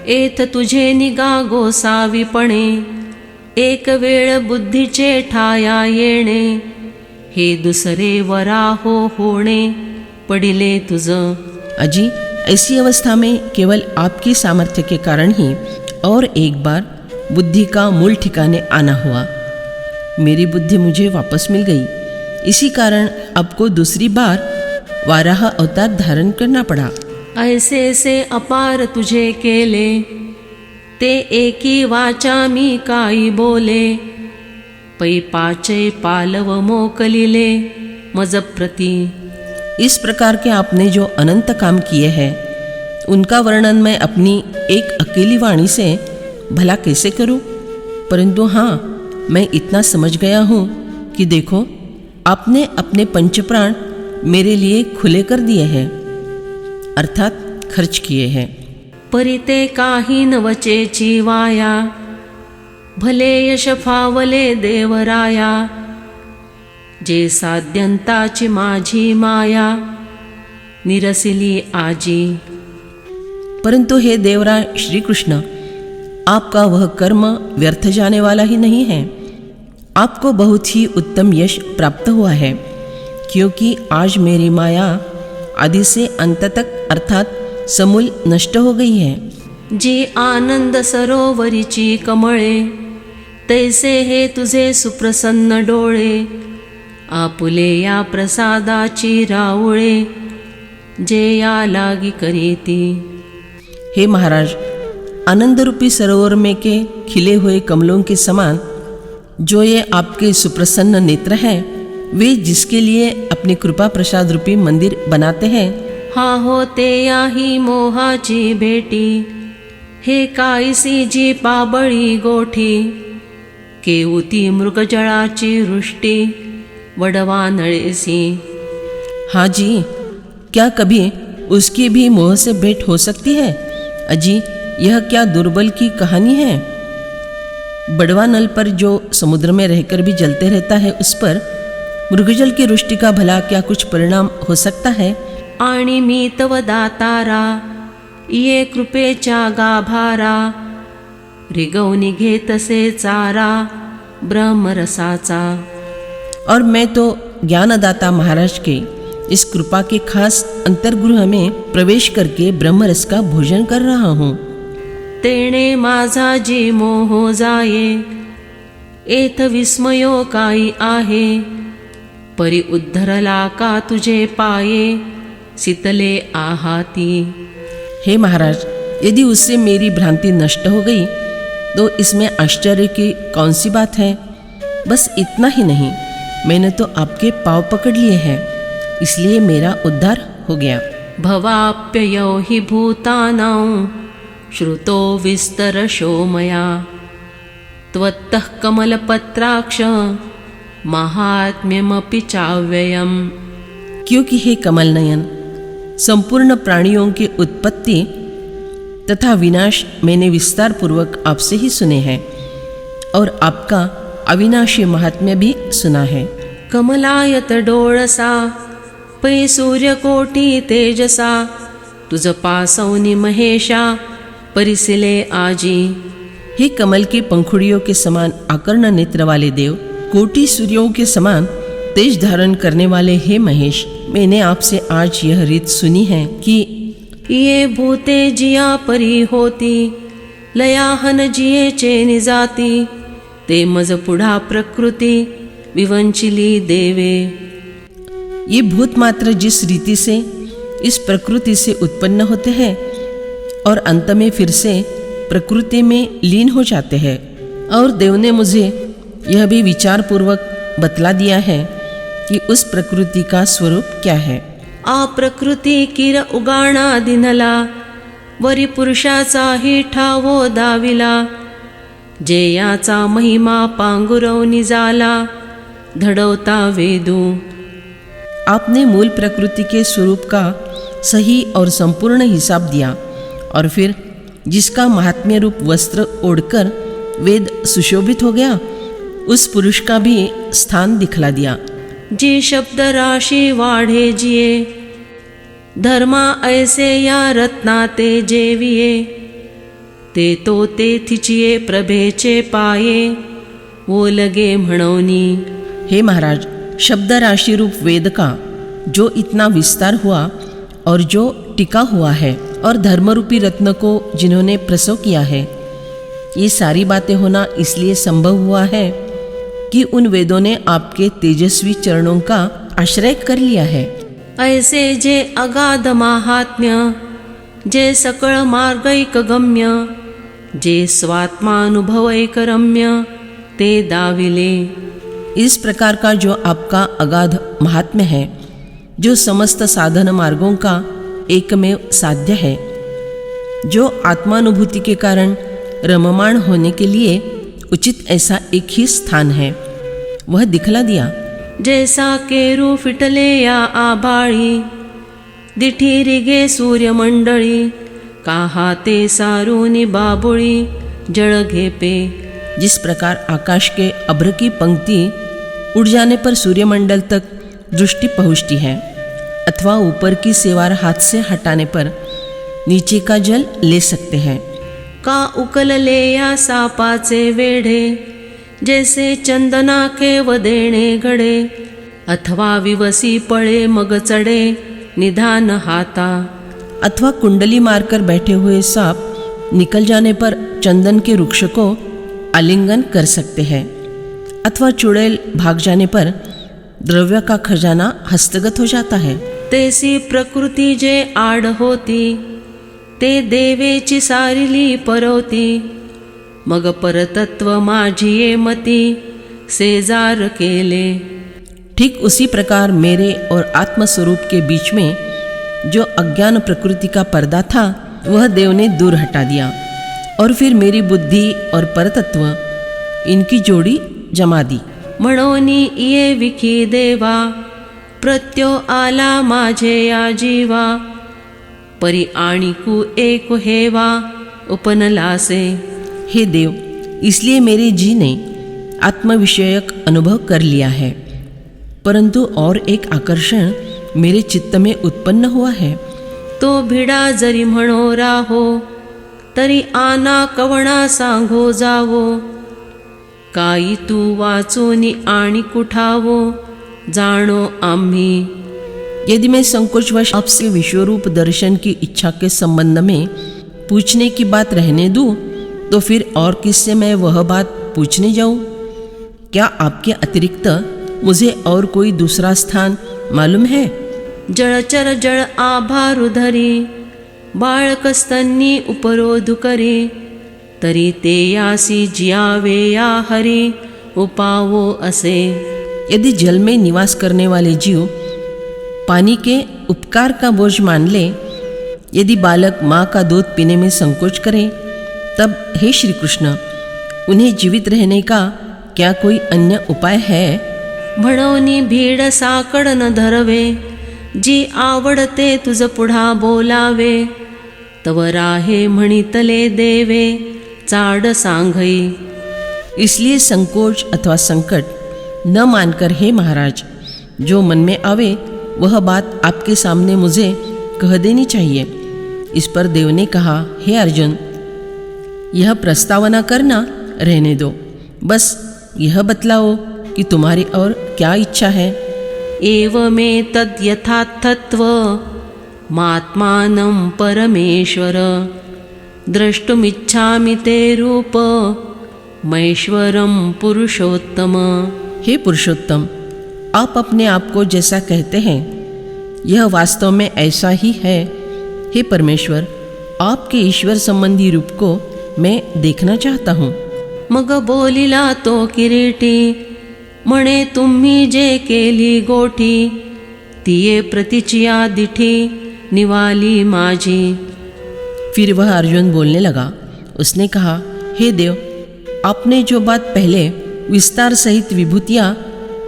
एथ तुझे निगा गोसावीपणे, एक वेळ बुद्धीचे ठाया येणे, हे दुसरे वराहो होणे पडिले तुझ। अजी, ऐसी अवस्था में केवल आपकी सामर्थ्य के कारण ही और एक बार बुद्धि का मूल ठिकाने आना हुआ। मेरी बुद्धि मुझे वापस मिल गई, इसी कारण आपको दूसरी बार वाराह अवतार धारण करना पड़ा। ऐसे से अपार तुझे केले, ते एकी वाचा मी काही बोले, पै पाचे पालव मोकलिले मज प्रती। इस प्रकार के आपने जो अनंत काम किए हैं उनका वर्णन मैं अपनी एक अकेली वाणी से भला कैसे करूं? परंतु हाँ, मैं इतना समझ गया हूँ कि देखो, आपने अपने पंचप्राण मेरे लिए खुले कर दिए हैं, अर्थात खर्च किए हैं। परिते काही नवचेची वाया, भले यश फावले देवराया, जे साध्यंताची माझी माया, निरसिली आजी। परंतु हे देवराय श्री कृष्ण, आपका वह कर्म व्यर्थ जाने वाला ही नहीं है। आपको बहुत ही उत्तम यश प्राप्त हुआ है, क्योंकि आज मेरी माया आदि से अंत तक अर्थात समूल नष्ट हो गई है। जी आनंद सरोवरीची कमळे, तैसे हे तुझे सुप्रसन्न डोळे, आपुले या प्रसादाची रावळे, जे या लागी करीती। हे महाराज, आनंद रूपी सरोवर में के खिले हुए कमलों के समान जो ये आपके सुप्रसन्न नेत्र हैं, वे जिसके लिए अपनी कृपा प्रसाद रूपी मंदिर बनाते हैं, हा होते याही मोहाची भेटी, हे कायसी जी पाबळी गोठी, केवती मृगजळाची वृष्टी, वडवा नळेसी। हाँ जी, क्या कभी उसकी भी मोह से भेंट हो सकती है? अजी, यह क्या दुर्बल की कहानी है? बड़वा नल पर जो समुद्र में रहकर भी जलते रहता है, उस पर मृगजल की वृष्टि का भला क्या कुछ परिणाम हो सकता है? आणि मी तव दातारा, ये कृपेच्या गाभारा, रिगवनी घेतसे चारा ब्रह्मरसाचा। और मैं तो ज्ञानदाता महाराज के इस कृपा के खास अंतर्गृह में प्रवेश करके ब्रह्मरस का भोजन कर रहा हूँ। तेणे माझा जी मोह जाये, एथ विस्मयो काही आहे, परी उद्धरला का तुझे पाये, शीतले आहाती। हे महाराज, यदि उससे मेरी भ्रांति नष्ट हो गई तो इसमें आश्चर्य की कौन सी बात है? बस इतना ही नहीं, मैंने तो आपके पाँव पकड़ लिए हैं, इसलिए मेरा उद्धार हो गया। भवाप्ययो हि भूतानां, श्रुतो विस्तरशो मया, त्वत्तः कमलपत्राक्ष, महात्म्यमपि चाव्ययम्। क्योंकि हे कमल नयन, संपूर्ण प्राणियों की उत्पत्ति तथा विनाश मैंने विस्तार पूर्वक आपसे ही सुने हैं, और आपका अविनाशी महात्म्य भी सुना है। कमलायत डोळसा, पै सूर्यकोटी तेजसा, तुझ पासौनी महेशा, परिसिले आजी। हे कमल की पंखुड़ियों के समान आकर्ण नेत्र वाले देव, कोटि सूर्यों के समान तेज धारण करने वाले हे महेश, मैंने आपसे आज यह रीत सुनी है कि ये भूते जिया परी होती, लयाहन जिये चेनि जाती, ते मज पुढा प्रकृति विवंचिली देवे। ये भूत मात्र जिस रीति से इस प्रकृति से उत्पन्न होते हैं और अंत में फिर से प्रकृति में लीन हो जाते हैं, और देव ने मुझे यह भी विचार पूर्वक बतला दिया है कि उस प्रकृति का स्वरूप क्या है। आ प्रकृति किर उगाणा दिनला, वरी पुरुषाचा ही ठावो दाविला, जे याचा महिमा पांगुरवनी जाला, धडवता वेदू। आपने मूल प्रकृति के स्वरूप का सही और संपूर्ण हिसाब दिया, और फिर जिसका महात्म्य रूप वस्त्र ओढ़कर वेद सुशोभित हो गया, उस पुरुष का भी स्थान दिखला दिया। जी शब्द राशि वाढे जिये, धर्मा ऐसे या रत्नाते जेविये, ते तो तेथिचिये प्रभेचे पाये वो लगे म्हणोनी। हे महाराज, शब्द राशि रूप वेद का जो इतना विस्तार हुआ और जो टिका हुआ है और धर्मरूपी रत्न को जिन्होंने प्रसव किया है, ये सारी बातें होना इसलिए संभव हुआ है कि उन वेदों ने आपके तेजस्वी चरणों का आश्रय कर लिया है। ऐसे जे अगाध माहात्म्य, जे सकळ मार्गैक गम्य, जे स्वात्मानुभवैक रम्य, ते दाविले। इस प्रकार का जो आपका अगाध महात्म्य है, जो समस्त साधन मार्गों का एकमेव साध्य है, जो आत्मानुभूति के कारण रममाण होने के लिए उचित ऐसा एक ही स्थान है, वह दिखला दिया। जैसा केरू फिटले या आभाळी, दिठी रिगे सूर्यमंडळी, काहा ते सारूनी बाबुळी, जळ घेपे। जिस प्रकार आकाश के अभ्र की पंक्ति उड़ जाने पर सूर्यमंडल तक दृष्टि पहुँचती है, अथवा ऊपर की सेवार हाथ से हटाने पर नीचे का जल ले सकते हैं। का उकलले या सापाचे वेढे, जैसे चंदना के वदेणे घडे, अथवा विवसी पळे मग चढे, निधान हाता। अथवा कुंडली मारकर बैठे हुए सांप निकल जाने पर चंदन के वृक्ष को आलिंगन कर सकते हैं, अथवा चुड़ैल भाग जाने पर द्रव्य का खजाना हस्तगत हो जाता है। तेसी प्रकृती जे आड होती, ते देवेची सारिली परवती, मग परतत्व माझिये मती, सेजार केले। ठीक उसी प्रकार मेरे और आत्मस्वरूप के बीच में जो अज्ञान प्रकृति का पर्दा था, वह देव ने दूर हटा दिया और फिर मेरी बुद्धि और परतत्व इनकी जोड़ी जमा दी। म्हणोनी ये विखी देवा, प्रत्यो आला माझे या जीवा, परी आणिकू एक हेवा, उपनलासे। हे देव, इसलिए मेरे जी ने आत्मविषयक अनुभव कर लिया है, परंतु और एक आकर्षण मेरे चित्त में उत्पन्न हुआ है। तो भिडा जरी म्हणो राहो, तरी आना कवणा सांगो जावो, काई तू वाचोनी आणि कुठावो, जाणो आम्ही। यदि मैं संकोचवश आपसे विश्वरूप दर्शन की इच्छा के संबंध में पूछने की बात रहने दूं, तो फिर और किससे मैं वह बात पूछने जाऊं? क्या आपके अतिरिक्त मुझे और कोई दूसरा स्थान मालूम है? जळचर जळ आभारू धरी, बाळकस्तन्नी उपरोध करी, तरी ते यासी जियावे या हरी, उपावो असे। यदि जल में निवास करने वाले जीव पानी के उपकार का बोझ मान ले, यदि बालक माँ का दूध पीने में संकोच करे, तब हे श्री कृष्ण, उन्हें जीवित रहने का क्या कोई अन्य उपाय है? म्हणोनी भीड साकड न धरवे, जी आवडते तुझ पुढा बोलावे, तव राहे म्हणितले देवे, चाड सांगई। इसलिए संकोच अथवा संकट न मानकर हे महाराज, जो मन में आवे वह बात आपके सामने मुझे कह देनी चाहिए। इस पर देव ने कहा, हे अर्जुन, यह प्रस्तावना करना रहने दो, बस यह बतलाओ कि तुम्हारी और क्या इच्छा है। एवमे तद्यथार्थत्व मात्मानं परमेश्वर, द्रष्टुमिच्छामि ते रूप महेश्वरम पुरुषोत्तम। हे पुरुषोत्तम, आप अपने आप को जैसा कहते हैं यह वास्तव में ऐसा ही है। हे परमेश्वर, आपके ईश्वर संबंधी रूप को मैं देखना चाहता हूँ। मग बोलिला तो किरीटी, म्हणे तुम्ही जे केली गोठी, तिये प्रतिचिया दिठी, निवाली माझी। फिर वह अर्जुन बोलने लगा। उसने कहा, हे देव, आपने जो बात पहले विस्तार सहित विभूतियाँ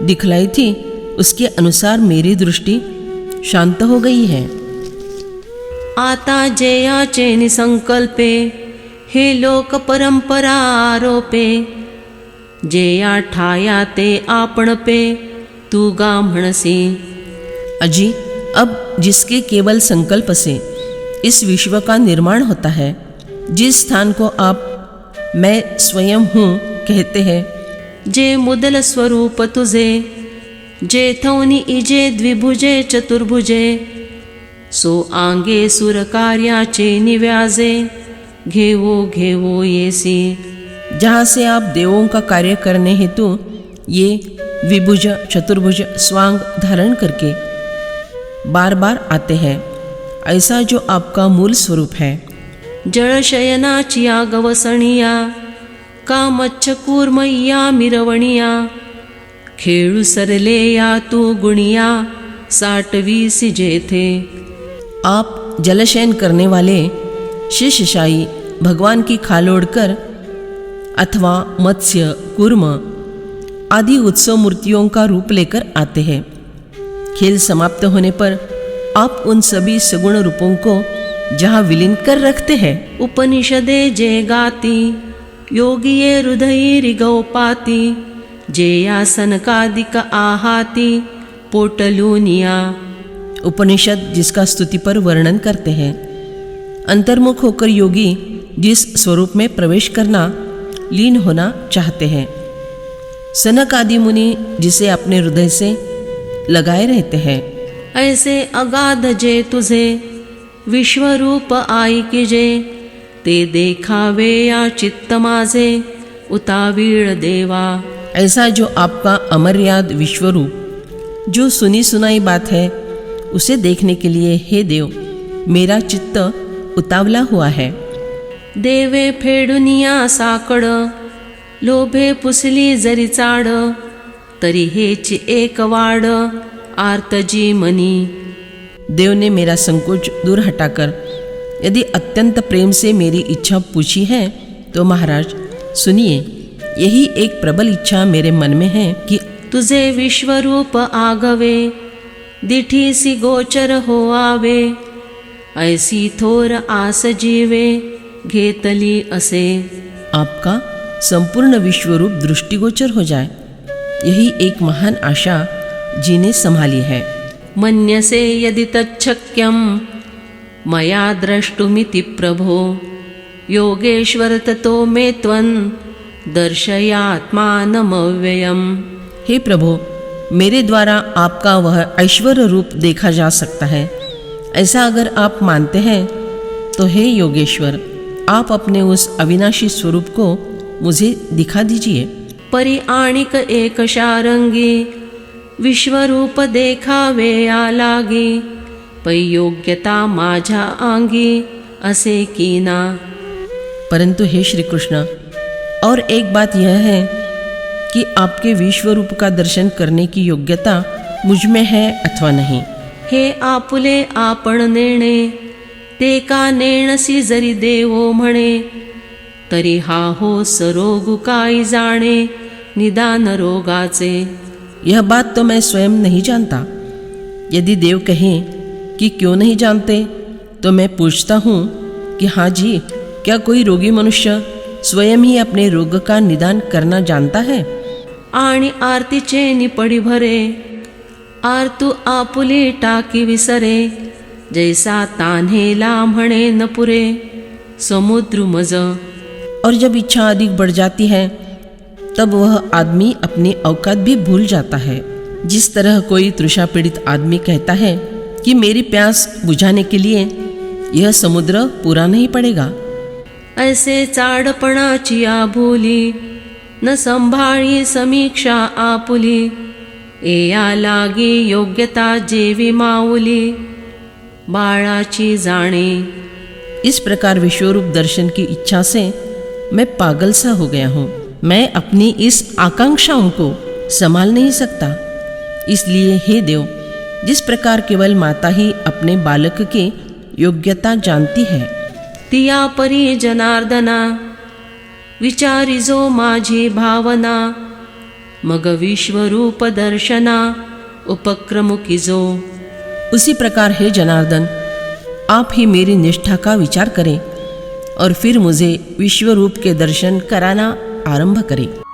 दिखलाई थी, उसके अनुसार मेरी दृष्टि शांत हो गई है। आता जयाचे निसंकल्पे, हे लोक परंपरा आरोपे, जेया ठाया ते आपण पे, तू गा म्हणसी। अजी, अब जिसके केवल संकल्प से इस विश्व का निर्माण होता है, जिस स्थान को आप मैं स्वयं हूँ कहते हैं, जे मुदल स्वरूप तुझे, जेथवनी इजे द्विभुजे चतुर्भुजे, सो आंगे सुर कार्याचे निव्याजे, घेवो घेवो येसी। जहाँ से आप देवों का कार्य करने हेतु ये द्विभुज चतुर्भुज स्वांग धारण करके बार बार आते हैं, ऐसा जो आपका मूल स्वरूप है। जळशयनाचिया गवसणिया, कामच्छ कूर्मय्या मिरवणिया, खेळू सरले या तू गुणिया, साटवीसी जेथे। आप जलशयन करने वाले शेषशायी भगवान की खाल ओढ़कर अथवा मत्स्य कूर्म आदि उत्सव मूर्तियों का रूप लेकर आते हैं। खेल समाप्त होने पर आप उन सभी सगुण रूपों को जहाँ विलीन कर रखते हैं। उपनिषदे जे गाती, योगिये हृदयी रिगौपाती, जेयासनकादिक आहाती, पोटलूनिया। उपनिषद जिसका स्तुति पर वर्णन करते हैं, अंतर्मुख होकर योगी जिस स्वरूप में प्रवेश करना लीन होना चाहते हैं, सनक आदि मुनि जिसे अपने हृदय से लगाए रहते हैं, ऐसे अगाध जे तुझे विश्वरूप आई कीजे, ते देखावे या चित्त माझे उतावीळ देवा। ऐसा जो आपका अमर्याद विश्वरूप जो सुनी सुनाई बात है, उसे देखने के लिए हे देव मेरा चित्त उतावला हुआ है। देवे फेडुनिया साकड, लोभे पुसली जरी चाड, तरी हेची एक वाड आर्तजी मनी। देव ने मेरा संकोच दूर हटाकर यदि अत्यंत प्रेम से मेरी इच्छा पूछी है, तो महाराज सुनिए, यही एक प्रबल इच्छा मेरे मन में है कि तुझे विश्वरूप आगवे, दिठीसी गोचर हो आवे, ऐसी थोर आस जीवे घेतली असे। आपका संपूर्ण विश्वरूप दृष्टिगोचर हो जाए, यही एक महान आशा जीने संभाली है। मन्यसे यदि तच्छक्यं मया द्रष्टुमिति प्रभो, योगेश्वर ततो मे त्वं दर्शयात्मानमव्ययम्। हे प्रभु, मेरे द्वारा आपका वह ऐश्वर्य रूप देखा जा सकता है, ऐसा अगर आप मानते हैं तो हे योगेश्वर, आप अपने उस अविनाशी स्वरूप को मुझे दिखा दीजिए। परि आणिक एक शारंगी, विश्वरूप देखावे या लागी, पै योग्यता माझ्या आंगी असे कीना। परंतु हे श्री कृष्ण, और एक बात यह है कि आपके विश्वरूप का दर्शन करने की योग्यता मुझ में है अथवा नहीं। हे आपुले आपण नेणे, ते का नेणसी जरी देवो म्हणे, तरी हा हो सरोगु काय जाणे निदान रोगाचे। यह बात तो मैं स्वयं नहीं जानता। यदि देव कहें कि क्यों नहीं जानते, तो मैं पूछता हूँ कि हाँ जी, क्या कोई रोगी मनुष्य स्वयं ही अपने रोग का निदान करना जानता है? आणि आरतीचे निपडी भरे, आरतू आपुली टाकी विसरे, जैसा तान्हेला म्हणे न पुरे समुद्र मज। और जब इच्छा अधिक बढ़ जाती है, तब वह आदमी अपनी औकात भी भूल जाता है। जिस तरह कोई तृषा पीड़ित आदमी कहता है कि मेरी प्यास बुझाने के लिए यह समुद्र पूरा नहीं पड़ेगा, ऐसे चाडपणाची आभूली, न संभाळी समीक्षा आपुली, एया लागी योग्यता जेवी माऊली, बाळाची जाणे। इस प्रकार विश्वरूप दर्शन की इच्छा से मैं पागल सा हो गया हूँ। मैं अपनी इस आकांक्षाओं को संभाल नहीं सकता। इसलिए हे देव, जिस प्रकार केवल माता ही अपने बालक की योग्यता जानती है, तिया परी जनार्दना विचारिजो माझी भावना, मग विश्वरूप दर्शना उपक्रमुकिजो। उसी प्रकार हे जनार्दन, आप ही मेरी निष्ठा का विचार करें और फिर मुझे विश्वरूप के दर्शन कराना आरंभ करें।